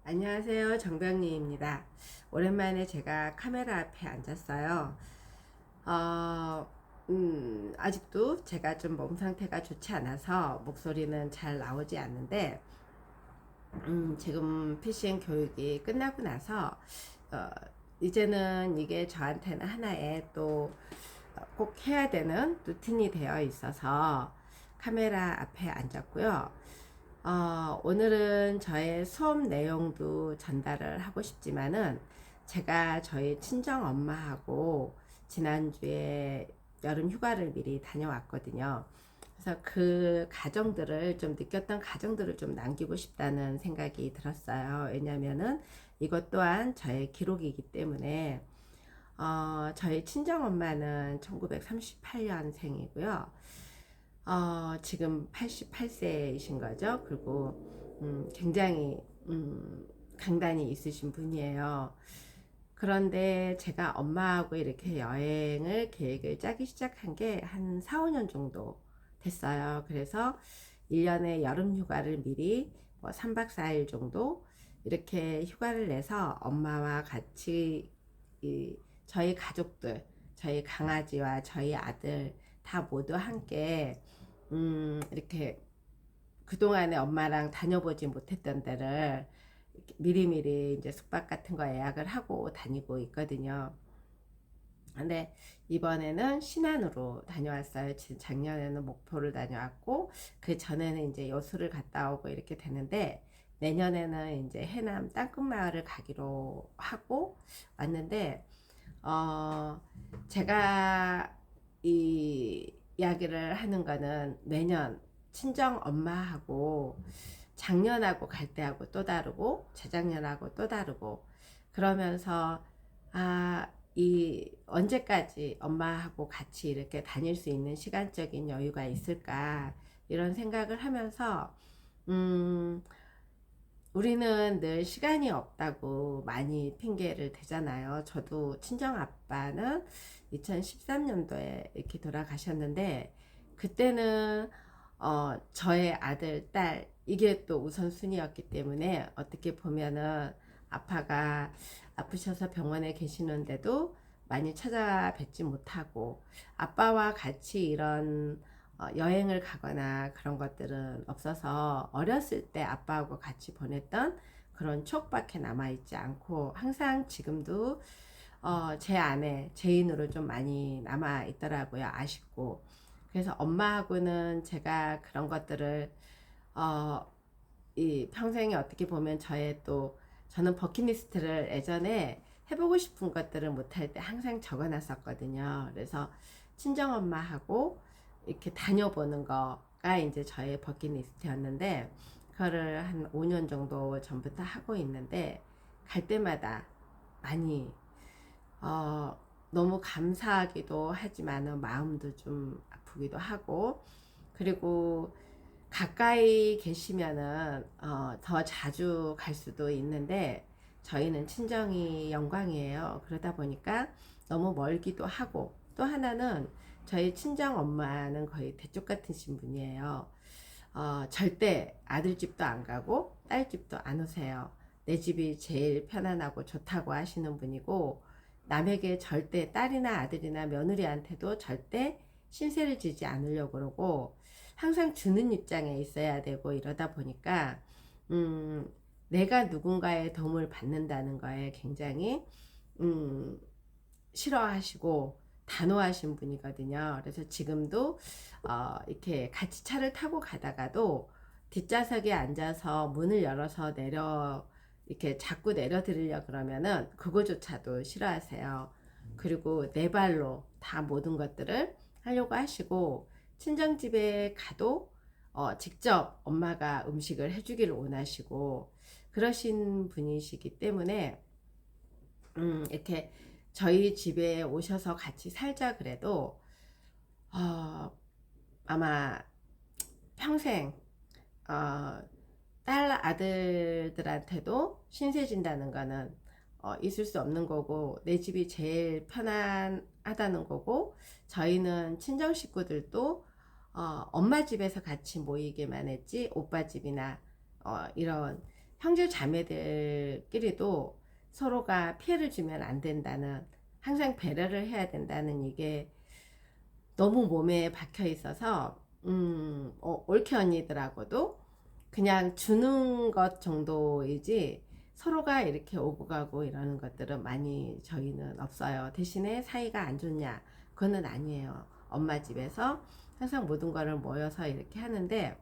안녕하세요. 정병리입니다. 오랜만에 제가 카메라 앞에 앉았어요. 어, 아직도 제가 좀 몸 상태가 좋지 않아서 목소리는 잘 나오지 않는데, 지금 PCN 교육이 끝나고 나서, 어, 이제는 이게 저한테는 하나의 또 꼭 해야 되는 루틴이 되어 있어서 카메라 앞에 앉았고요. 오늘은 저의 수업 내용도 전달을 하고 싶지만은 제가 저희 친정 엄마하고 지난주에 여름 휴가를 미리 다녀왔거든요. 그래서 그 가정들을 좀 느꼈던 가정들을 좀 남기고 싶다는 생각이 들었어요. 왜냐면은 이것 또한 저의 기록이기 때문에 저희 친정 엄마는 1938년생이고요. 지금 88세이신 거죠. 그리고 굉장히 강단이 있으신 분이에요. 그런데 제가 엄마하고 이렇게 여행을 계획을 짜기 시작한 게 한 4, 5년 정도 됐어요. 그래서 1년에 여름 휴가를 미리 뭐 3박 4일 정도 이렇게 휴가를 내서 엄마와 같이 저희 가족들, 저희 강아지와 저희 아들 다 모두 함께 이렇게 그동안에 엄마랑 다녀보지 못했던 데를 미리미리 이제 숙박 같은 거 예약을 하고 다니고 있거든요. 근데 이번에는 신안으로 다녀왔어요. 작년에는 목포를 다녀왔고 그 전에는 이제 여수를 갔다 오고 이렇게 되는데 내년에는 이제 해남 땅끝마을을 가기로 하고 왔는데 어 제가 이 이야기를 하는 거는 매년 친정 엄마하고 작년하고 갈 때하고 또 다르고 재작년하고 또 다르고 그러면서 이 언제까지 엄마하고 같이 이렇게 다닐 수 있는 시간적인 여유가 있을까 이런 생각을 하면서 음 우리는 늘 시간이 없다고 많이 핑계를 대잖아요. 저도 친정 아빠는 2013년도에 이렇게 돌아가셨는데 그때는 저의 아들, 딸 이게 또 우선순위였기 때문에 어떻게 보면은 아빠가 아프셔서 병원에 계시는데도 많이 찾아뵙지 못하고 아빠와 같이 이런 여행을 가거나 그런 것들은 없어서 어렸을 때 아빠하고 같이 보냈던 그런 추억밖에 남아있지 않고 항상 지금도 제 안에 제인으로 좀 많이 남아있더라고요. 아쉽고. 그래서 엄마하고는 제가 그런 것들을 어, 이 평생에 어떻게 보면 저의 또 저는 버킷리스트를 예전에 해보고 싶은 것들을 못할 때 항상 적어놨었거든요. 그래서 친정엄마하고 이렇게 다녀보는 거가 이제 저의 버킷리스트였는데 그거를 한 5년 정도 전부터 하고 있는데 갈 때마다 많이 어, 너무 감사하기도 하지만 마음도 좀 아프기도 하고 그리고 가까이 계시면은 더 자주 갈 수도 있는데 저희는 친정이 영광이에요. 그러다 보니까 너무 멀기도 하고 또 하나는 저희 친정 엄마는 거의 대쪽 같으신 분이에요. 절대 아들 집도 안 가고 딸 집도 안 오세요. 내 집이 제일 편안하고 좋다고 하시는 분이고 남에게 절대 딸이나 아들이나 며느리한테도 절대 신세를 지지 않으려고 그러고 항상 주는 입장에 있어야 되고 이러다 보니까 음, 내가 누군가의 도움을 받는다는 거에 굉장히 음, 싫어하시고 단호하신 분이거든요. 그래서 지금도 이렇게 같이 차를 타고 가다가도 뒷좌석에 앉아서 문을 열어서 내려 이렇게 자꾸 내려드리려 그러면은 그거조차도 싫어하세요. 그리고 내 발로 다 모든 것들을 하려고 하시고 친정집에 가도 직접 엄마가 음식을 해주기를 원하시고 그러신 분이시기 때문에 이렇게 저희 집에 오셔서 같이 살자 그래도 어, 아마 평생 어, 딸 아들들한테도 신세 진다는 거는 있을 수 없는 거고 내 집이 제일 편안하다는 거고 저희는 친정 식구들도 엄마 집에서 같이 모이게만 했지 오빠 집이나 이런 형제 자매들끼리도 서로가 피해를 주면 안 된다는, 항상 배려를 해야 된다는 이게 너무 몸에 박혀 있어서 올케 언니들하고도 그냥 주는 것 정도이지 서로가 이렇게 오고 가고 이러는 것들은 많이 저희는 없어요. 대신에 사이가 안 좋냐? 그거는 아니에요. 엄마 집에서 항상 모든 거를 모여서 이렇게 하는데,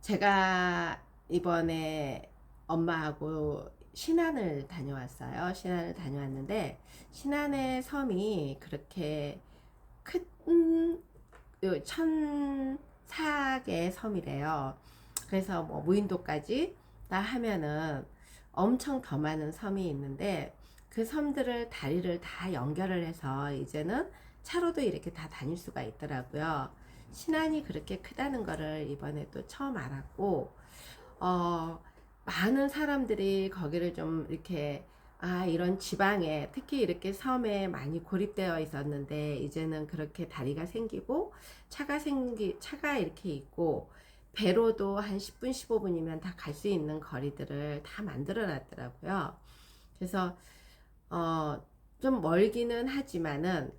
제가 이번에 엄마하고 신안을 다녀왔어요. 신안을 다녀왔는데, 신안의 섬이 그렇게 큰 1,004개의 섬이래요. 그래서 뭐 무인도까지 다 하면은 엄청 더 많은 섬이 있는데, 그 섬들을 다리를 다 연결을 해서 이제는 차로도 이렇게 다 다닐 수가 있더라고요. 신안이 그렇게 크다는 거를 이번에 또 처음 알았고, 많은 사람들이 거기를 좀 이렇게, 이런 지방에, 특히 이렇게 섬에 많이 고립되어 있었는데, 이제는 그렇게 다리가 생기고, 차가 이렇게 있고, 배로도 한 10분, 15분이면 다 갈 수 있는 거리들을 다 만들어 놨더라고요. 그래서, 좀 멀기는 하지만은,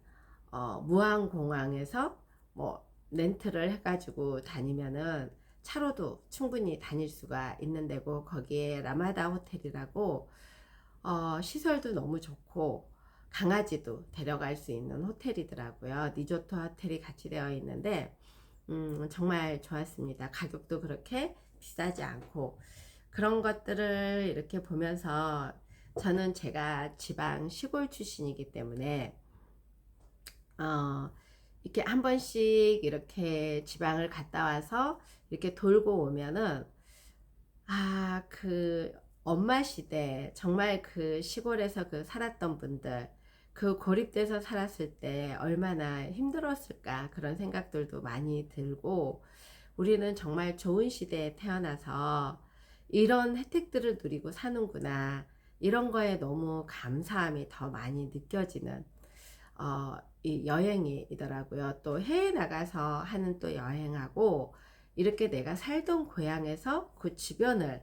무안공항에서 뭐, 렌트를 해가지고 다니면은, 차로도 충분히 다닐 수가 있는 데고, 거기에 라마다 호텔이라고 시설도 너무 좋고 강아지도 데려갈 수 있는 호텔이더라고요. 리조트 호텔이 같이 되어 있는데 정말 좋았습니다. 가격도 그렇게 비싸지 않고, 그런 것들을 이렇게 보면서, 저는 제가 지방 시골 출신이기 때문에 이렇게 한 번씩 이렇게 지방을 갔다 와서 이렇게 돌고 오면은, 그 엄마 시대, 정말 그 시골에서 그 살았던 분들, 그 고립돼서 살았을 때 얼마나 힘들었을까, 그런 생각들도 많이 들고, 우리는 정말 좋은 시대에 태어나서 이런 혜택들을 누리고 사는구나, 이런 거에 너무 감사함이 더 많이 느껴지는 이 여행이더라고요. 또 해외 나가서 하는 또 여행하고, 이렇게 내가 살던 고향에서 그 주변을,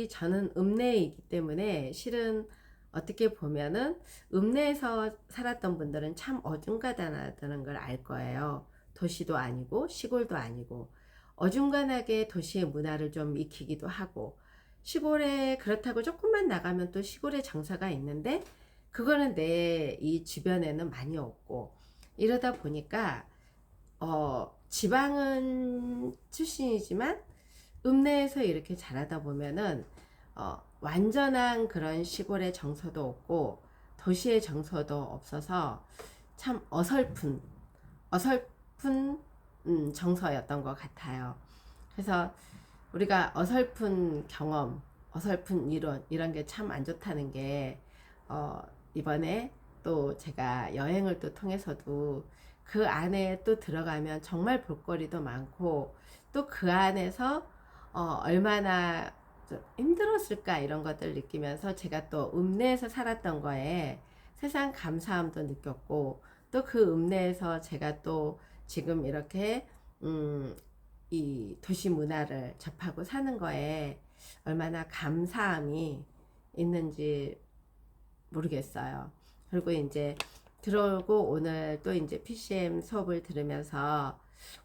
저는 읍내이기 때문에 실은 어떻게 보면은 읍내에서 살았던 분들은 참 어중간하다는 걸 알 거예요. 도시도 아니고 시골도 아니고 어중간하게 도시의 문화를 좀 익히기도 하고, 시골에 그렇다고 조금만 나가면 또 시골에 장사가 있는데 그거는 내 이 주변에는 많이 없고, 이러다 보니까 지방은 출신이지만 읍내에서 이렇게 자라다 보면은 완전한 그런 시골의 정서도 없고 도시의 정서도 없어서 참 어설픈 정서였던 것 같아요. 그래서 우리가 어설픈 경험, 어설픈 이론, 이런 게 참 안 좋다는 게, 이번에 또 제가 여행을 또 통해서도 그 안에 또 들어가면 정말 볼거리도 많고, 또 그 안에서 얼마나 좀 힘들었을까, 이런 것들을 느끼면서 제가 또 읍내에서 살았던 거에 세상 감사함도 느꼈고, 또 그 읍내에서 제가 또 지금 이렇게 이 도시 문화를 접하고 사는 거에 얼마나 감사함이 있는지 모르겠어요. 그리고 이제 들어오고 오늘 또 이제 PCM 수업을 들으면서,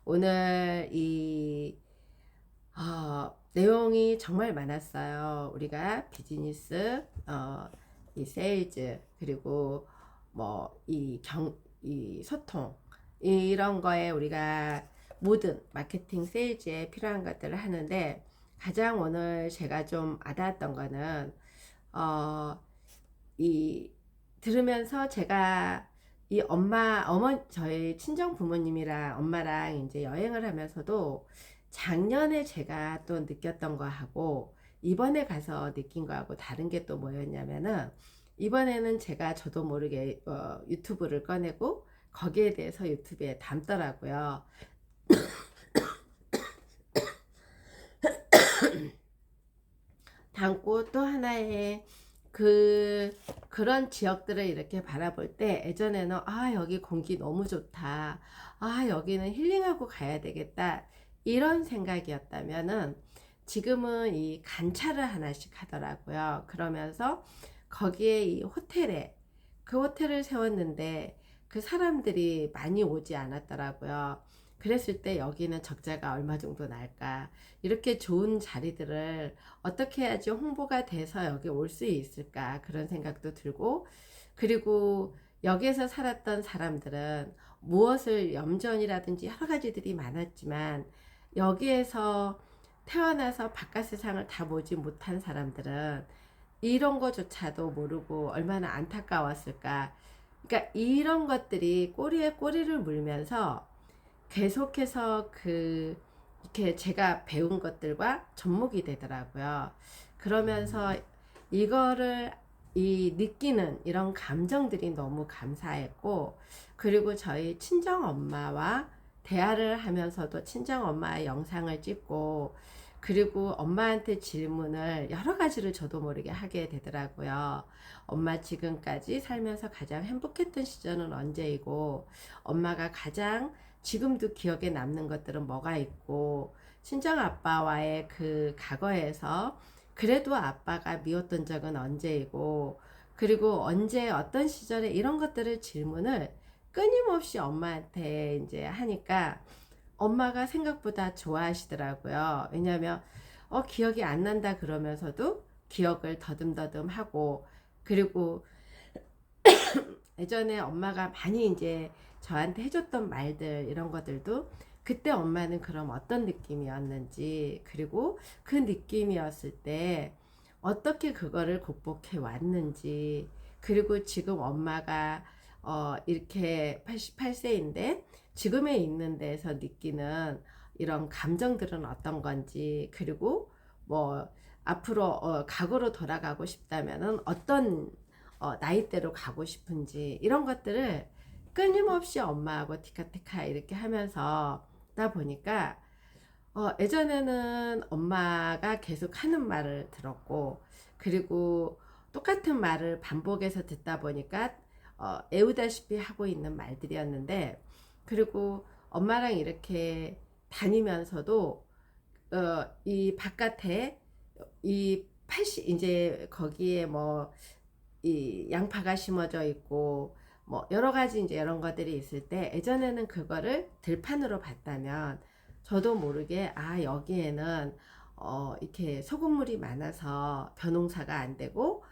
오늘 내용이 정말 많았어요. 우리가 비즈니스, 이 세일즈, 그리고 뭐 이 소통, 이런 거에 우리가 모든 마케팅 세일즈에 필요한 것들을 하는데, 가장 오늘 제가 좀 와닿았던 거는 이 들으면서 제가 이 저희 친정 부모님이랑 엄마랑 이제 여행을 하면서도 작년에 제가 또 느꼈던 거하고 이번에 가서 느낀 거하고 다른 게 또 뭐였냐면은, 이번에는 제가 저도 모르게 유튜브를 꺼내고 거기에 대해서 유튜브에 담더라고요. 담고 또 하나의 그런 지역들을 이렇게 바라볼 때, 예전에는 여기 공기 너무 좋다, 여기는 힐링하고 가야 되겠다, 이런 생각이었다면은 지금은 이 관찰을 하나씩 하더라고요. 그러면서 거기에 이 호텔에 그 호텔을 세웠는데 그 사람들이 많이 오지 않았더라고요. 그랬을 때 여기는 적자가 얼마 정도 날까? 이렇게 좋은 자리들을 어떻게 해야지 홍보가 돼서 여기 올 수 있을까? 그런 생각도 들고, 그리고 여기에서 살았던 사람들은 무엇을 염전이라든지 여러 가지들이 많았지만 여기에서 태어나서 바깥 세상을 다 보지 못한 사람들은 이런 거조차도 모르고 얼마나 안타까웠을까. 그러니까 이런 것들이 꼬리에 꼬리를 물면서 계속해서 이렇게 제가 배운 것들과 접목이 되더라고요. 그러면서 이거를 느끼는 이런 감정들이 너무 감사했고, 그리고 저희 친정 엄마와 대화를 하면서도 친정 엄마의 영상을 찍고, 그리고 엄마한테 질문을 여러 가지를 저도 모르게 하게 되더라고요. 엄마 지금까지 살면서 가장 행복했던 시절은 언제이고, 엄마가 가장 지금도 기억에 남는 것들은 뭐가 있고, 친정 아빠와의 그 과거에서 그래도 아빠가 미웠던 적은 언제이고, 그리고 언제 어떤 시절에 이런 것들을 질문을 끊임없이 엄마한테 이제 하니까 엄마가 생각보다 좋아하시더라고요. 왜냐하면 기억이 안 난다 그러면서도 기억을 더듬더듬 하고, 그리고 예전에 엄마가 많이 이제 저한테 해줬던 말들 이런 것들도 그때 엄마는 그럼 어떤 느낌이었는지, 그리고 그 느낌이었을 때 어떻게 그거를 극복해 왔는지, 그리고 지금 엄마가 이렇게 88세인데 지금에 있는 데서 느끼는 이런 감정들은 어떤 건지, 그리고 뭐 앞으로 과거로 돌아가고 싶다면은 어떤 나이대로 가고 싶은지, 이런 것들을 끊임없이 엄마하고 티카티카 이렇게 하면서 다 보니까 예전에는 엄마가 계속 하는 말을 들었고, 그리고 똑같은 말을 반복해서 듣다 보니까 애우다시피 하고 있는 말들이었는데, 그리고 엄마랑 이렇게 다니면서도 이 바깥에 이 80 이제 거기에 뭐 이 양파가 심어져 있고 뭐 여러 가지 이제 이런 것들이 있을 때, 예전에는 그거를 들판으로 봤다면 저도 모르게 여기에는 이렇게 소금물이 많아서 벼농사가 안 되고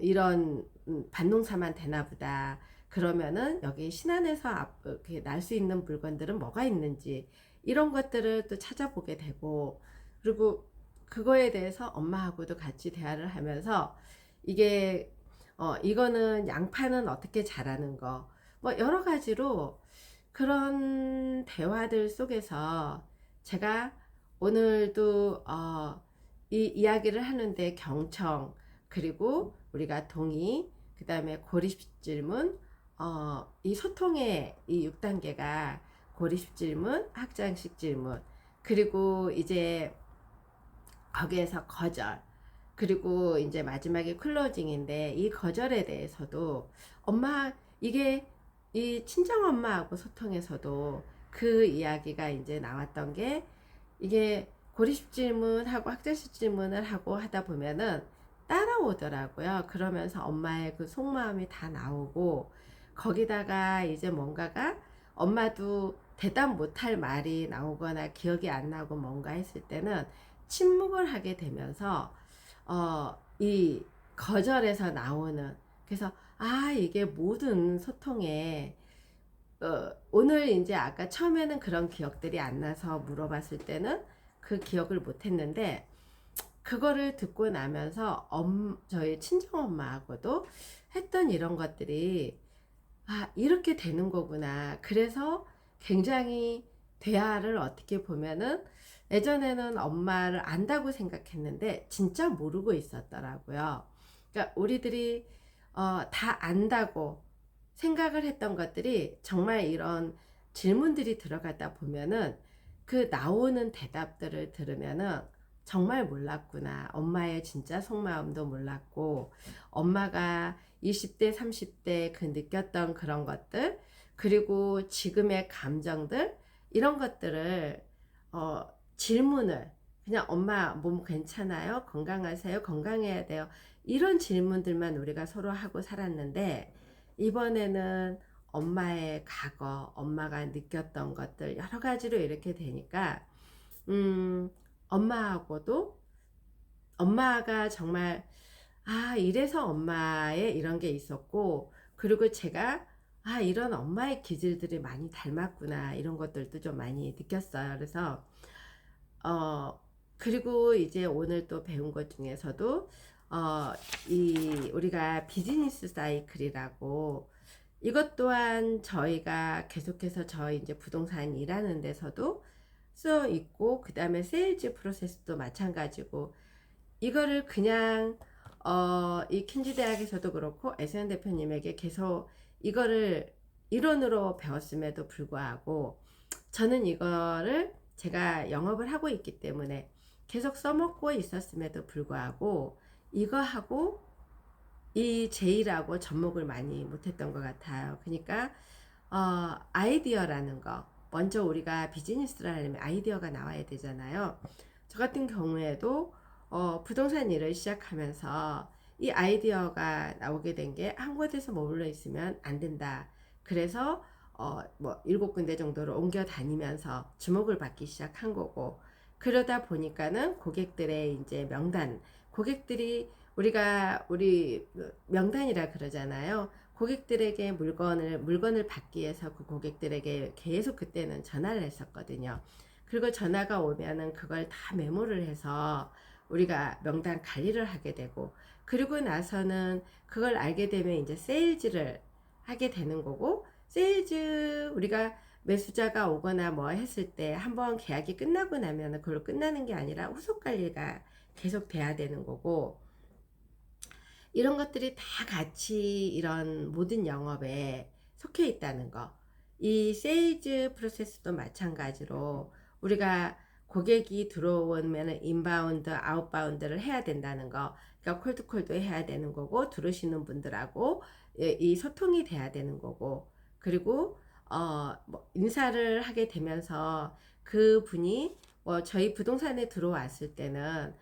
이런 밭농사만 되나 보다. 그러면은 여기 신안에서 이렇게 날 수 있는 물건들은 뭐가 있는지, 이런 것들을 또 찾아보게 되고, 그리고 그거에 대해서 엄마하고도 같이 대화를 하면서 이게 이거는 양파는 어떻게 자라는 거, 뭐 여러 가지로 그런 대화들 속에서 제가 오늘도 이 이야기를 하는데 경청, 그리고 우리가 동의, 그 다음에 고립 질문, 이 소통의 이 6단계가 고립 질문, 확장식 질문, 그리고 이제 거기에서 거절, 그리고 이제 마지막에 클로징인데, 이 거절에 대해서도 엄마, 이게 이 친정 엄마하고 소통에서도 그 이야기가 이제 나왔던 게, 이게 고립식 질문하고 학자식 질문을 하고 하다 보면은 따라오더라고요. 그러면서 엄마의 그 속마음이 다 나오고, 거기다가 이제 뭔가가 엄마도 대답 못할 말이 나오거나 기억이 안 나고 뭔가 했을 때는 침묵을 하게 되면서 이 거절에서 나오는, 그래서 이게 모든 소통에 오늘 이제 아까 처음에는 그런 기억들이 안 나서 물어봤을 때는 그 기억을 못 했는데, 그거를 듣고 나면서 저희 친정엄마하고도 했던 이런 것들이 이렇게 되는 거구나. 그래서 굉장히 대화를 어떻게 보면은 예전에는 엄마를 안다고 생각했는데 진짜 모르고 있었더라고요. 그러니까 우리들이 다 안다고 생각을 했던 것들이 정말 이런 질문들이 들어가다 보면은 그 나오는 대답들을 들으면은 정말 몰랐구나. 엄마의 진짜 속마음도 몰랐고, 엄마가 20대, 30대 그 느꼈던 그런 것들, 그리고 지금의 감정들, 이런 것들을 질문을 그냥 엄마 몸 괜찮아요? 건강하세요? 건강해야 돼요? 이런 질문들만 우리가 서로 하고 살았는데 이번에는 엄마의 과거, 엄마가 느꼈던 것들 여러 가지로 이렇게 되니까 음, 엄마하고도 엄마가 정말 이래서 엄마의 이런 게 있었고 그리고 제가 이런 엄마의 기질들이 많이 닮았구나 이런 것들도 좀 많이 느꼈어요. 그래서 어 그리고 이제 오늘 또 배운 것 중에서도 이 우리가 비즈니스 사이클이라고 이것 또한 저희가 계속해서 저희 이제 부동산 일하는 데서도 써 있고 그 다음에 세일즈 프로세스도 마찬가지고 이거를 그냥 이 킨지 대학에서도 그렇고 에스엔 대표님에게 계속 이거를 이론으로 배웠음에도 불구하고 저는 이거를 제가 영업을 하고 있기 때문에 계속 써먹고 있었음에도 불구하고 이거하고 이 제일하고 접목을 많이 못했던 것 같아요. 그러니까 아이디어라는 거 먼저 우리가 비즈니스를 하려면 아이디어가 나와야 되잖아요. 저 같은 경우에도 부동산 일을 시작하면서 이 아이디어가 나오게 된 게 한 곳에서 머물러 있으면 안 된다. 그래서 뭐 7군데 정도를 옮겨 다니면서 주목을 받기 시작한 거고 그러다 보니까는 고객들의 이제 명단 고객들이 우리 명단이라 그러잖아요. 고객들에게 물건을 받기 위해서 그 고객들에게 계속 그때는 전화를 했었거든요. 그리고 전화가 오면은 그걸 다 메모를 해서 우리가 명단 관리를 하게 되고 그리고 나서는 그걸 알게 되면 이제 세일즈를 하게 되는 거고 세일즈 우리가 매수자가 오거나 뭐 했을 때 한번 계약이 끝나고 나면 그걸로 끝나는 게 아니라 후속 관리가 계속 돼야 되는 거고 이런 것들이 다 같이 이런 모든 영업에 속해 있다는 거. 이 세일즈 프로세스도 마찬가지로 우리가 고객이 들어오면 인바운드, 아웃바운드를 해야 된다는 거. 그러니까 콜드콜도 해야 되는 거고 들어오시는 분들하고 이 소통이 돼야 되는 거고 그리고 뭐 인사를 하게 되면서 그 분이 뭐 저희 부동산에 들어왔을 때는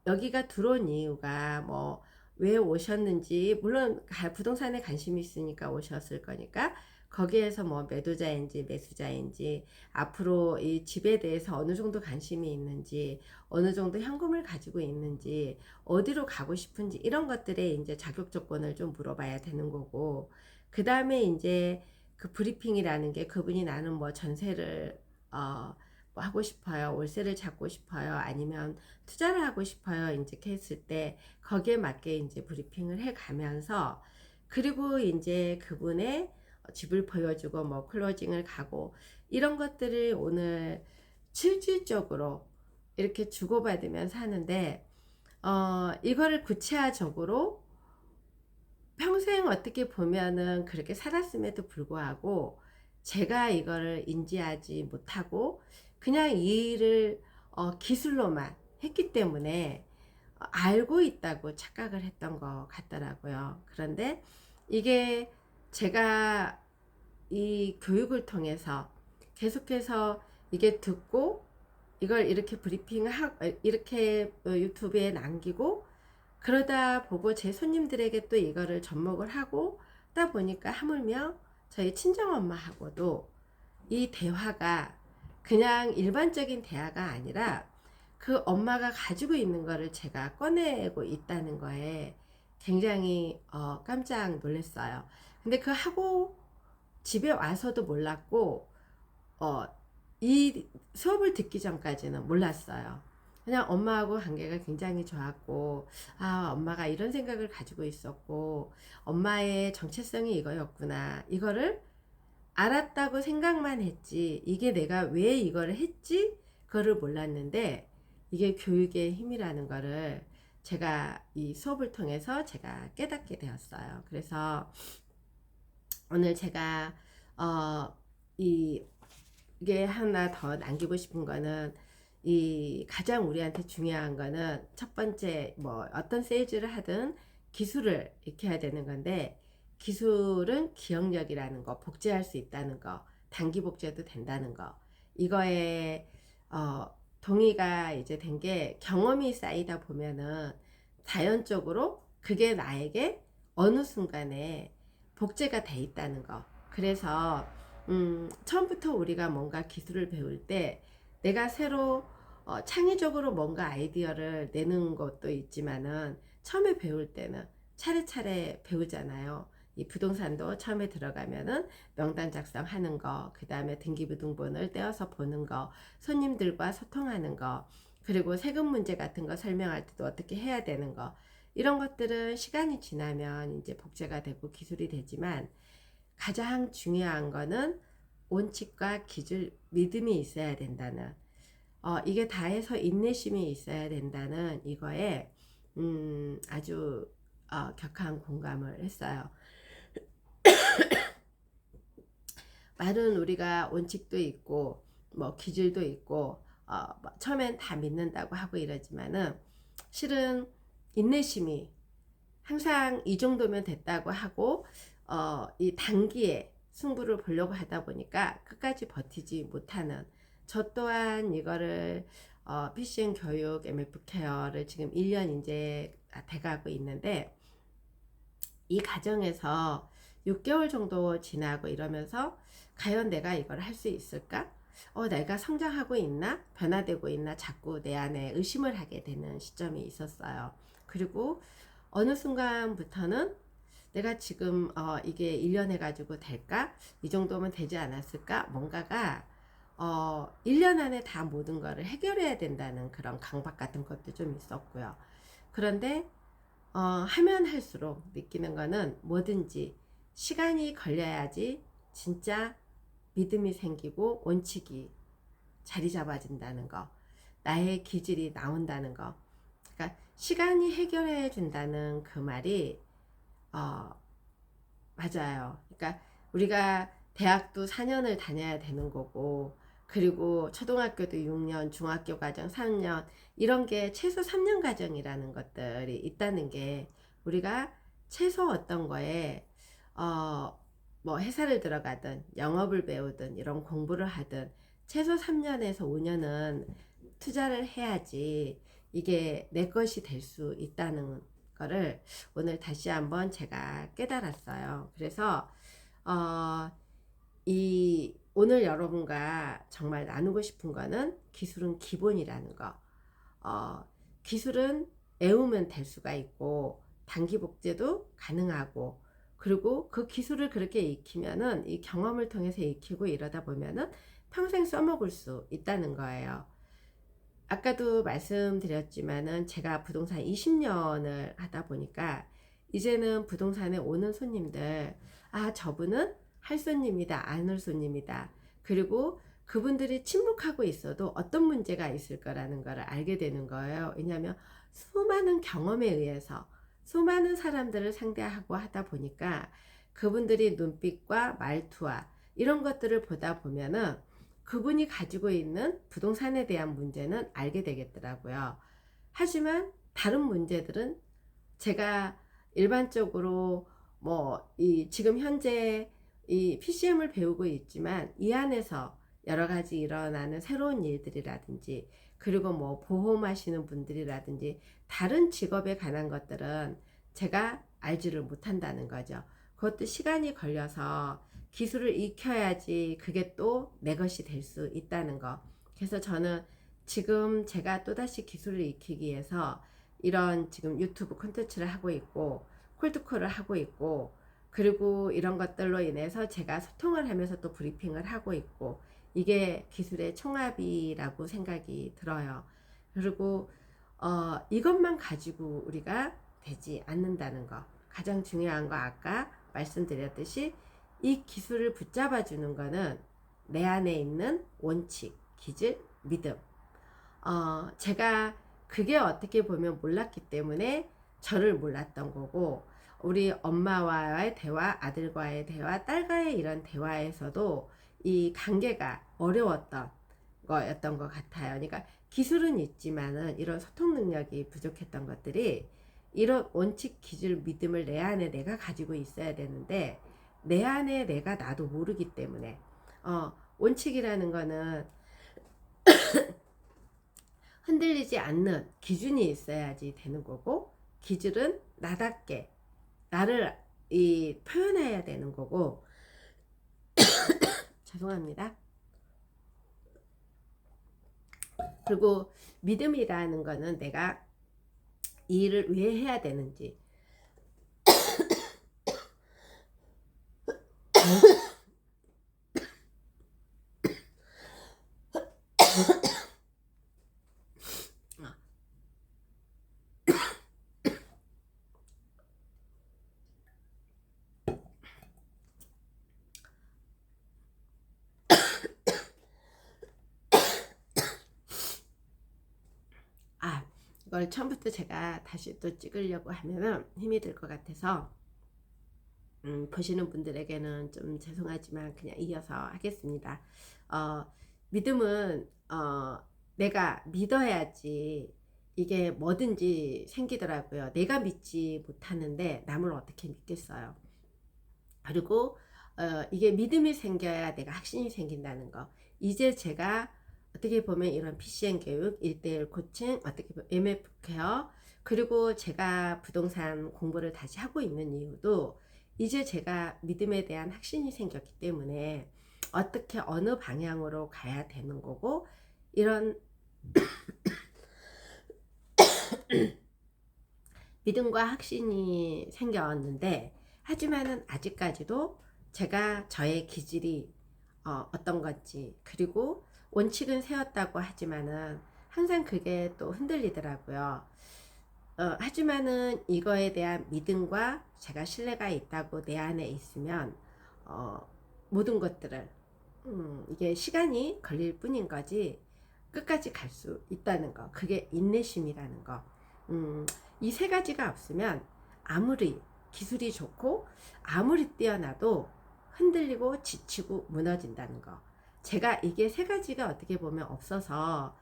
여기가 들어온 이유가 뭐 왜 오셨는지 물론 부동산에 관심이 있으니까 오셨을 거니까 거기에서 뭐 매도자인지 매수자인지 앞으로 이 집에 대해서 어느 정도 관심이 있는지 어느 정도 현금을 가지고 있는지 어디로 가고 싶은지 이런 것들에 이제 자격 조건을 좀 물어봐야 되는 거고 그 다음에 이제 그 브리핑이라는 게 그분이 나는 뭐 전세를 뭐 하고 싶어요. 월세를 잡고 싶어요. 아니면 투자를 하고 싶어요. 이제 했을 때 거기에 맞게 이제 브리핑을 해 가면서 그리고 이제 그분의 집을 보여주고 뭐 클로징을 가고 이런 것들을 오늘 실질적으로 이렇게 주고받으면서 하는데 이거를 구체화적으로 평생 어떻게 보면은 그렇게 살았음에도 불구하고 제가 이거를 인지하지 못하고 그냥 이 일을 기술로만 했기 때문에 알고 있다고 착각을 했던 것 같더라고요. 그런데 이게 제가 이 교육을 통해서 계속해서 이게 듣고 이걸 이렇게 브리핑을 하고 이렇게 유튜브에 남기고 그러다 보고 제 손님들에게 또 이거를 접목을 하고 다 보니까 하물며 저희 친정엄마하고도 이 대화가 그냥 일반적인 대화가 아니라 그 엄마가 가지고 있는 거를 제가 꺼내고 있다는 거에 굉장히 깜짝 놀랐어요. 근데 그 하고 집에 와서도 몰랐고 이 수업을 듣기 전까지는 몰랐어요. 그냥 엄마하고 관계가 굉장히 좋았고 엄마가 이런 생각을 가지고 있었고 엄마의 정체성이 이거였구나 이거를 알았다고 생각만 했지 이게 내가 왜 이거를 했지 그거를 몰랐는데 이게 교육의 힘이라는 거를 제가 이 수업을 통해서 제가 깨닫게 되었어요. 그래서 오늘 제가 이게 하나 더 남기고 싶은 거는 이 가장 우리한테 중요한 거는 첫 번째 뭐 어떤 세일즈를 하든 기술을 익혀야 되는 건데 기술은 기억력이라는 거 복제할 수 있다는 거 단기 복제도 된다는 거 이거에 동의가 이제 된 게 경험이 쌓이다 보면은 자연적으로 그게 나에게 어느 순간에 복제가 돼 있다는 거. 그래서 처음부터 우리가 뭔가 기술을 배울 때 내가 새로 창의적으로 뭔가 아이디어를 내는 것도 있지만은 처음에 배울 때는 차례차례 배우잖아요. 이 부동산도 처음에 들어가면은 명단 작성하는 거, 그 다음에 등기부등본을 떼어서 보는 거, 손님들과 소통하는 거, 그리고 세금 문제 같은 거 설명할 때도 어떻게 해야 되는 거, 이런 것들은 시간이 지나면 이제 복제가 되고 기술이 되지만 가장 중요한 거는 원칙과 기술, 믿음이 있어야 된다는, 이게 다 해서 인내심이 있어야 된다는 이거에 아주 격한 공감을 했어요. 말은 우리가 원칙도 있고 뭐 기질도 있고 뭐 처음엔 다 믿는다고 하고 이러지만은 실은 인내심이 항상 이 정도면 됐다고 하고 이 단기에 승부를 보려고 하다 보니까 끝까지 버티지 못하는, 저 또한 이거를 PCN 교육 MF 케어를 지금 1년 이제 돼가고 있는데, 이 과정에서 6개월 정도 지나고 이러면서 과연 내가 이걸 할 수 있을까? 내가 성장하고 있나? 변화되고 있나? 자꾸 내 안에 의심을 하게 되는 시점이 있었어요. 그리고 어느 순간부터는 내가 지금 이게 1년 해가지고 될까? 이 정도면 되지 않았을까? 뭔가가 1년 안에 다 모든 거를 해결해야 된다는 그런 강박 같은 것도 좀 있었고요. 그런데 하면 할수록 느끼는 거는 뭐든지 시간이 걸려야지 진짜 믿음이 생기고 원칙이 자리 잡아진다는 거, 나의 기질이 나온다는 거. 그러니까 시간이 해결해 준다는 그 말이 맞아요. 그러니까 우리가 대학도 4년을 다녀야 되는 거고, 그리고 초등학교도 6년, 중학교 과정 3년, 이런 게 최소 3년 과정이라는 것들이 있다는 게, 우리가 최소 어떤 거에 뭐 회사를 들어가든 영업을 배우든 이런 공부를 하든 최소 3년에서 5년은 투자를 해야지 이게 내 것이 될 수 있다는 거를 오늘 다시 한번 제가 깨달았어요. 그래서 이 오늘 여러분과 정말 나누고 싶은 거는, 기술은 기본이라는 거. 기술은 애우면 될 수가 있고 단기 복제도 가능하고, 그리고 그 기술을 그렇게 익히면은 이 경험을 통해서 익히고 이러다 보면은 평생 써먹을 수 있다는 거예요. 아까도 말씀드렸지만은 제가 부동산 20년을 하다 보니까 이제는 부동산에 오는 손님들, 저분은 할 손님이다, 안 할 손님이다, 그리고 그분들이 침묵하고 있어도 어떤 문제가 있을 거라는 걸 알게 되는 거예요. 왜냐하면 수많은 경험에 의해서 수많은 사람들을 상대하고 하다 보니까 그분들이 눈빛과 말투와 이런 것들을 보다 보면은 그분이 가지고 있는 부동산에 대한 문제는 알게 되겠더라고요. 하지만 다른 문제들은 제가 일반적으로 지금 현재 이 PCM을 배우고 있지만 이 안에서 여러 가지 일어나는 새로운 일들이라든지, 그리고 보험하시는 분들이라든지 다른 직업에 관한 것들은 제가 알지를 못한다는 거죠. 그것도 시간이 걸려서 기술을 익혀야지 그게 또 내 것이 될 수 있다는 거. 그래서 저는 지금 제가 또다시 기술을 익히기 위해서 이런 지금 유튜브 콘텐츠를 하고 있고 콜드콜을 하고 있고, 그리고 이런 것들로 인해서 제가 소통을 하면서 또 브리핑을 하고 있고, 이게 기술의 총합이라고 생각이 들어요. 그리고 이것만 가지고 우리가 되지 않는다는 거. 가장 중요한 거, 아까 말씀드렸듯이 이 기술을 붙잡아 주는 거는 내 안에 있는 원칙, 기질, 믿음. 제가 그게 어떻게 보면 몰랐기 때문에 저를 몰랐던 거고, 우리 엄마와의 대화, 아들과의 대화, 딸과의 이런 대화에서도 이 관계가 어려웠던 거였던 것 같아요. 그러니까 기술은 있지만은 이런 소통 능력이 부족했던 것들이, 이런 원칙, 기질, 믿음을 내 안에 내가 가지고 있어야 되는데 내 안에 내가 나도 모르기 때문에 원칙이라는 거는 흔들리지 않는 기준이 있어야지 되는 거고, 기준은 나답게 나를 표현해야 되는 거고. 죄송합니다. 그리고 믿음이라는 거는 내가 이 일을 왜 해야 되는지, 이걸 처음부터 제가 다시 또 찍으려고 하면은 힘이 들 것 같아서 보시는 분들에게는 좀 죄송하지만 그냥 이어서 하겠습니다. 믿음은 내가 믿어야지 이게 뭐든지 생기더라고요. 내가 믿지 못하는데 남을 어떻게 믿겠어요. 그리고 이게 믿음이 생겨야 내가 확신이 생긴다는 거. 이제 제가 어떻게 보면 이런 PCN 교육, 1:1 코칭, 어떻게 보면 MF 케어, 그리고 제가 부동산 공부를 다시 하고 있는 이유도 이제 제가 믿음에 대한 확신이 생겼기 때문에 어떻게 어느 방향으로 가야 되는 거고, 이런 믿음과 확신이 생겼는데, 하지만은 아직까지도 제가 저의 기질이 어떤 건지, 그리고 원칙은 세웠다고 하지만은 항상 그게 또 흔들리더라고요. 하지만은 이거에 대한 믿음과 제가 신뢰가 있다고 내 안에 있으면 모든 것들을 이게 시간이 걸릴 뿐인 거지 끝까지 갈 수 있다는 거, 그게 인내심이라는 거. 이 세 가지가 없으면 아무리 기술이 좋고 아무리 뛰어나도 흔들리고 지치고 무너진다는 거. 제가 이게 세 가지가 어떻게 보면 없어서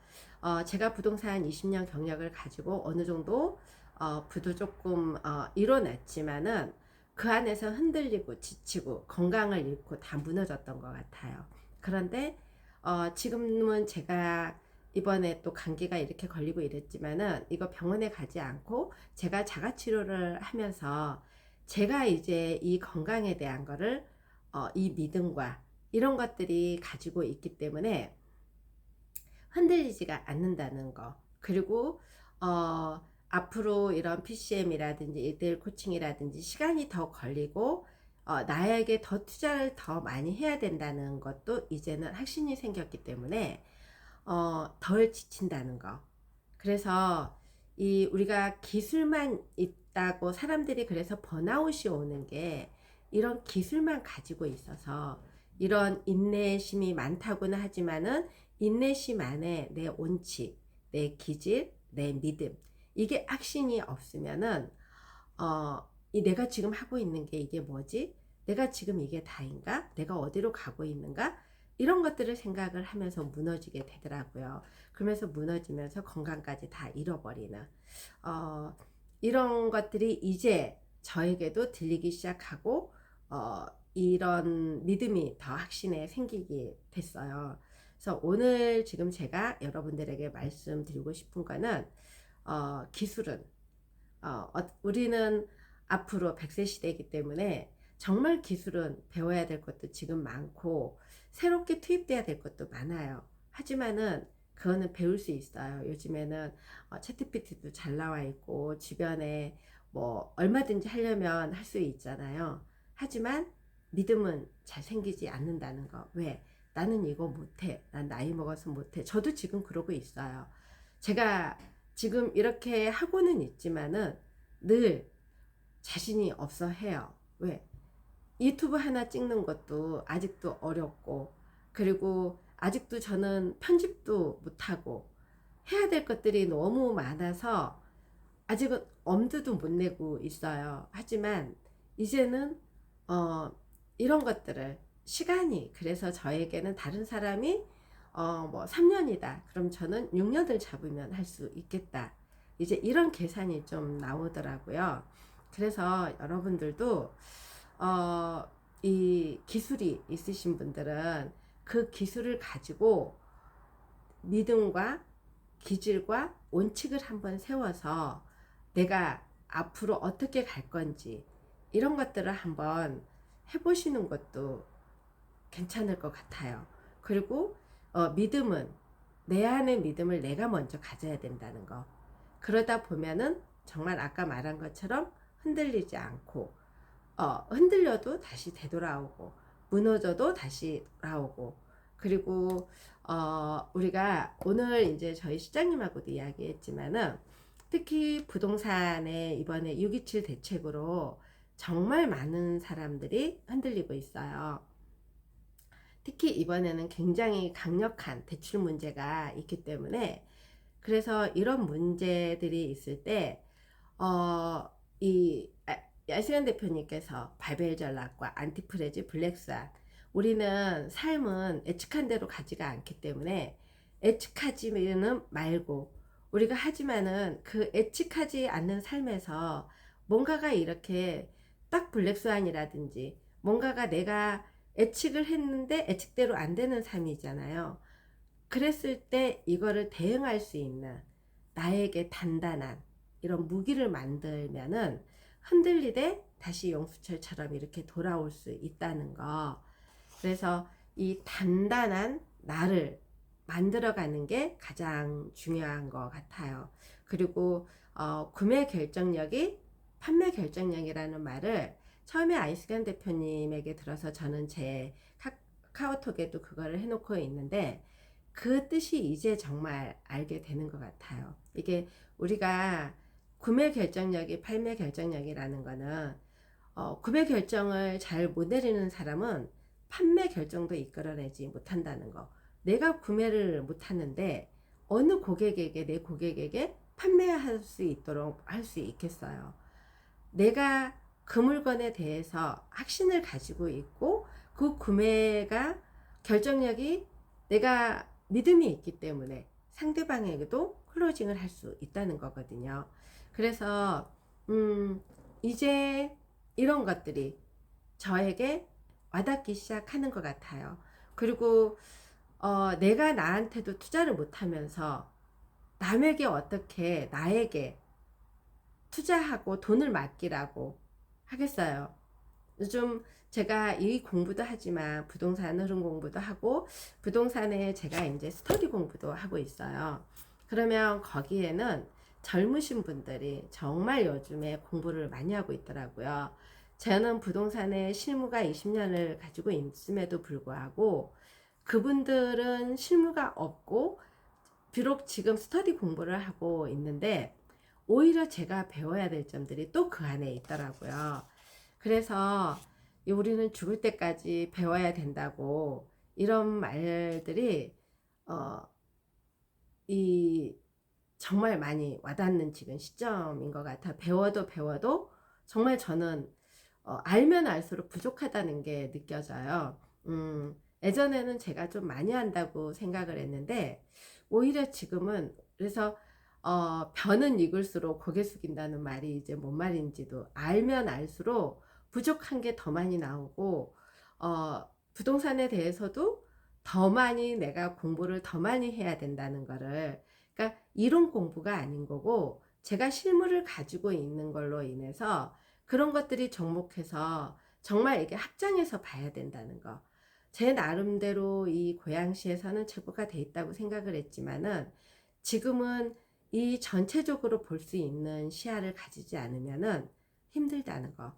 제가 부동산 20년 경력을 가지고 어느 정도 부도 조금 이뤄냈지만은 그 안에서 흔들리고 지치고 건강을 잃고 다 무너졌던 것 같아요. 그런데 지금은 제가 이번에 또 감기가 이렇게 걸리고 이랬지만은 이거 병원에 가지 않고 제가 자가치료를 하면서 제가 이제 이 건강에 대한 거를 이 믿음과 이런 것들이 가지고 있기 때문에 흔들리지가 않는다는 거. 그리고 앞으로 이런 PCM이라든지 1:1 코칭이라든지 시간이 더 걸리고 나에게 더 투자를 더 많이 해야 된다는 것도 이제는 확신이 생겼기 때문에 덜 지친다는 거. 그래서 우리가 기술만 있다고 사람들이 그래서 번아웃이 오는 게 이런 기술만 가지고 있어서, 이런 인내심이 많다고는 하지만은 인내심 안에 내 원칙, 내 기질, 내 믿음, 이게 확신이 없으면은 이 내가 지금 하고 있는 게 이게 뭐지? 내가 지금 이게 다인가? 내가 어디로 가고 있는가? 이런 것들을 생각을 하면서 무너지게 되더라고요. 그러면서 무너지면서 건강까지 다 잃어버리는 이런 것들이 이제 저에게도 들리기 시작하고 이런 믿음이 더 확신에 생기게 됐어요. 그래서 오늘 지금 제가 여러분들에게 말씀드리고 싶은 거는 기술은 우리는 앞으로 100세 시대이기 때문에 정말 기술은 배워야 될 것도 지금 많고 새롭게 투입돼야 될 것도 많아요. 하지만은 그거는 배울 수 있어요. 요즘에는 챗GPT도 잘 나와 있고 주변에 뭐 얼마든지 하려면 할 수 있잖아요. 하지만 믿음은 잘 생기지 않는다는 거. 왜? 나는 이거 못해. 난 나이 먹어서 못해. 저도 지금 그러고 있어요. 제가 지금 이렇게 하고는 있지만은 늘 자신이 없어 해요. 왜? 유튜브 하나 찍는 것도 아직도 어렵고, 그리고 아직도 저는 편집도 못하고 해야 될 것들이 너무 많아서 아직은 엄두도 못 내고 있어요. 하지만 이제는 이런 것들을 시간이, 그래서 저에게는 다른 사람이 뭐 3년이다 그럼 저는 6년을 잡으면 할 수 있겠다, 이제 이런 계산이 좀 나오더라고요. 그래서 여러분들도 이 기술이 있으신 분들은 그 기술을 가지고 믿음과 기질과 원칙을 한번 세워서 내가 앞으로 어떻게 갈 건지 이런 것들을 한번 해보시는 것도 괜찮을 것 같아요. 그리고 믿음은 내 안의 믿음을 내가 먼저 가져야 된다는 거. 그러다 보면은 정말 아까 말한 것처럼 흔들리지 않고 흔들려도 다시 되돌아오고 무너져도 다시 돌아오고 그리고 우리가 오늘 이제 저희 시장님하고도 이야기했지만은 특히 부동산에 이번에 627 대책으로 정말 많은 사람들이 흔들리고 있어요. 특히 이번에는 굉장히 강력한 대출 문제가 있기 때문에 그래서 이런 문제들이 있을 때 야시간 대표님께서 바벨 전략과 안티프레즈 블랙스완 우리는 삶은 예측한 대로 가지가 않기 때문에 예측하지는 말고 우리가 하지만은 그 예측하지 않는 삶에서 뭔가가 이렇게 딱 블랙스완이라든지 뭔가가 내가 예측을 했는데 예측대로 안 되는 삶이잖아요. 그랬을 때 이거를 대응할 수 있는 나에게 단단한 이런 무기를 만들면은 흔들리되 다시 용수철처럼 이렇게 돌아올 수 있다는 거. 그래서 이 단단한 나를 만들어가는 게 가장 중요한 것 같아요. 그리고 구매 결정력이 판매 결정력이라는 말을 처음에 아이스간 대표님에게 들어서 저는 제 카카오톡에도 그거를 해놓고 있는데 그 뜻이 이제 정말 알게 되는 것 같아요. 이게 우리가 구매 결정력이 판매 결정력이라는 거는 구매 결정을 잘 못 내리는 사람은 판매 결정도 이끌어내지 못한다는 거. 내가 구매를 못 하는데 어느 고객에게 내 고객에게 판매할 수 있도록 할 수 있겠어요. 내가 그 물건에 대해서 확신을 가지고 있고 그 구매가 결정력이 내가 믿음이 있기 때문에 상대방에게도 클로징을 할 수 있다는 거거든요. 그래서 이제 이런 것들이 저에게 와닿기 시작하는 것 같아요. 그리고 내가 나한테도 투자를 못하면서 남에게 어떻게 나에게 투자하고 돈을 맡기라고 하겠어요. 요즘 제가 이 공부도 하지만 부동산 흐름 공부도 하고 부동산에 제가 이제 스터디 공부도 하고 있어요. 그러면 거기에는 젊으신 분들이 정말 요즘에 공부를 많이 하고 있더라고요. 저는 부동산에 실무가 20년을 가지고 있음에도 불구하고 그분들은 실무가 없고 비록 지금 스터디 공부를 하고 있는데 오히려 제가 배워야 될 점들이 또 그 안에 있더라고요. 그래서 우리는 죽을 때까지 배워야 된다고 이런 말들이 이 정말 많이 와닿는 지금 시점인 것 같아. 배워도 정말 저는 알면 알수록 부족하다는 게 느껴져요. 예전에는 제가 좀 많이 한다고 생각을 했는데 오히려 지금은 그래서 벼는 익을수록 고개 숙인다는 말이 이제 뭔 말인지도 알면 알수록 부족한 게 더 많이 나오고 부동산에 대해서도 더 많이 내가 공부를 더 많이 해야 된다는 거를 그러니까 이론 공부가 아닌 거고 제가 실물을 가지고 있는 걸로 인해서 그런 것들이 접목해서 정말 이게 확장해서 봐야 된다는 거. 제 나름대로 이 고양시에서는 체고가 돼 있다고 생각을 했지만은 지금은 이 전체적으로 볼 수 있는 시야를 가지지 않으면은 힘들다는 거.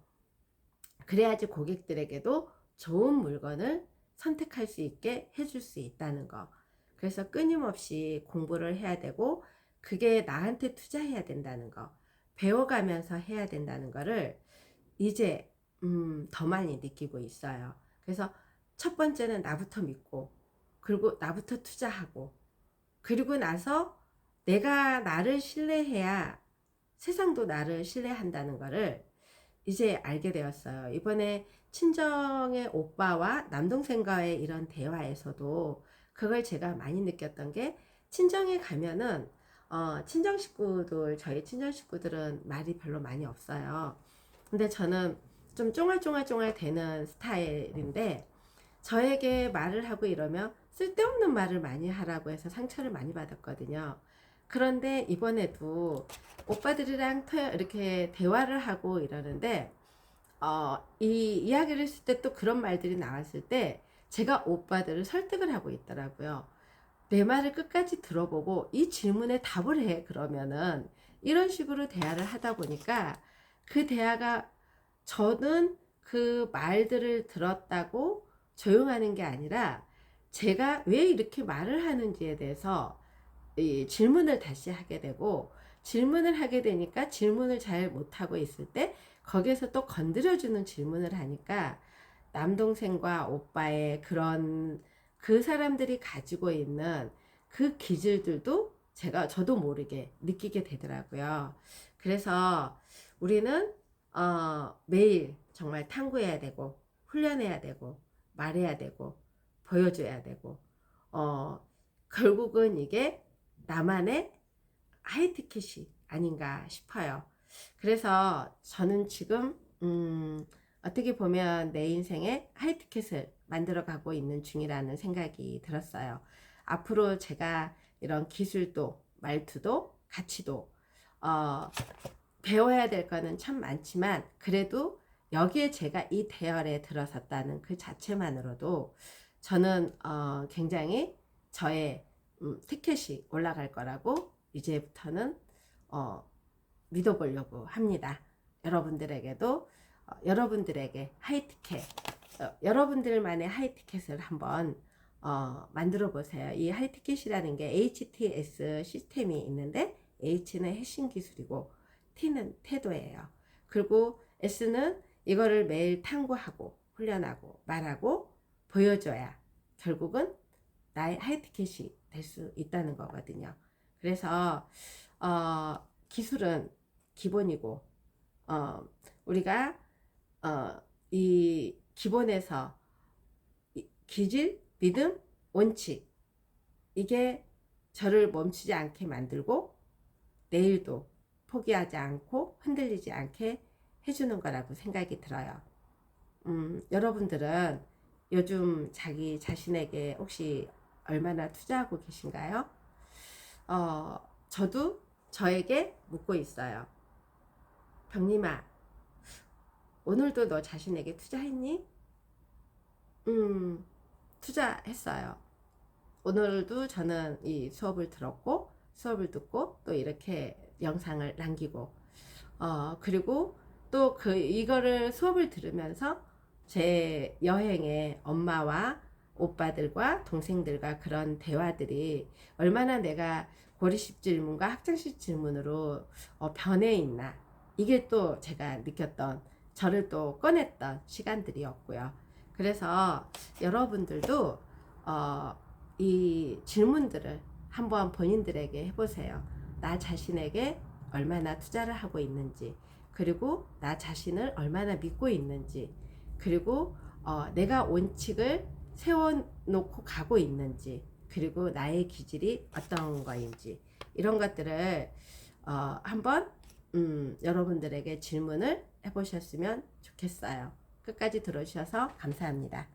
그래야지 고객들에게도 좋은 물건을 선택할 수 있게 해줄 수 있다는 거. 그래서 끊임없이 공부를 해야 되고 그게 나한테 투자해야 된다는 거. 배워가면서 해야 된다는 거를 이제 더 많이 느끼고 있어요. 그래서 첫 번째는 나부터 믿고 그리고 나부터 투자하고 그리고 나서 내가 나를 신뢰해야 세상도 나를 신뢰한다는 거를 이제 알게 되었어요. 이번에 친정의 오빠와 남동생과의 이런 대화에서도 그걸 제가 많이 느꼈던 게 친정에 가면은 친정 식구들 저희 친정 식구들은 말이 별로 많이 없어요. 근데 저는 좀 쫑알쫑알쫑알 되는 스타일인데 저에게 말을 하고 이러면 쓸데없는 말을 많이 하라고 해서 상처를 많이 받았거든요. 그런데 이번에도 오빠들이랑 이렇게 대화를 하고 이러는데 이 이야기를 했을 때 또 그런 말들이 나왔을 때 제가 오빠들을 설득을 하고 있더라고요. 내 말을 끝까지 들어보고 이 질문에 답을 해. 그러면은 이런 식으로 대화를 하다 보니까 그 대화가, 저는 그 말들을 들었다고 조용하는 게 아니라 제가 왜 이렇게 말을 하는지에 대해서 이 질문을 다시 하게 되고, 질문을 하게 되니까 질문을 잘 못하고 있을 때 거기에서 또 건드려주는 질문을 하니까 남동생과 오빠의 그런, 그 사람들이 가지고 있는 그 기질들도 저도 모르게 느끼게 되더라고요. 그래서 우리는 매일 정말 탐구해야 되고, 훈련해야 되고, 말해야 되고, 보여줘야 되고, 결국은 이게 나만의 하이티켓이 아닌가 싶어요. 그래서 저는 지금 어떻게 보면 내 인생에 하이티켓을 만들어 가고 있는 중이라는 생각이 들었어요. 앞으로 제가 이런 기술도 말투도 가치도 배워야 될 거는 참 많지만, 그래도 여기에 제가 이 대열에 들어섰다는 그 자체만으로도 저는 굉장히 저의 티켓이 올라갈 거라고 이제부터는 믿어보려고 합니다. 여러분들에게도 여러분들에게 하이티켓, 여러분들만의 하이티켓을 한번 만들어 보세요. 이 하이티켓이라는 게 HTS 시스템이 있는데, H는 핵심 기술이고 T는 태도예요. 그리고 S는 이거를 매일 탐구하고 훈련하고 말하고 보여줘야 결국은 나의 하이티켓이 될 수 있다는 거거든요. 그래서 기술은 기본이고, 우리가 이 기본에서 기질, 믿음, 원칙, 이게 저를 멈추지 않게 만들고 내일도 포기하지 않고 흔들리지 않게 해주는 거라고 생각이 들어요. 여러분들은 요즘 자기 자신에게 혹시 얼마나 투자하고 계신가요? 저도 저에게 묻고 있어요. 병림아, 오늘도 너 자신에게 투자했니? 투자했어요. 오늘도 저는 이 수업을 들었고, 수업을 듣고, 또 이렇게 영상을 남기고, 그리고 또 이거를 수업을 들으면서 제 여행에 엄마와 오빠들과 동생들과 그런 대화들이 얼마나 내가 고리식 질문과 학창식 질문으로 변해 있나, 이게 또 제가 느꼈던, 저를 또 꺼냈던 시간들이었고요. 그래서 여러분들도 이 질문들을 한번 본인들에게 해보세요. 나 자신에게 얼마나 투자를 하고 있는지, 그리고 나 자신을 얼마나 믿고 있는지, 그리고 내가 원칙을 세워놓고 가고 있는지, 그리고 나의 기질이 어떤 거인지, 이런 것들을 한번 여러분들에게 질문을 해보셨으면 좋겠어요. 끝까지 들어주셔서 감사합니다.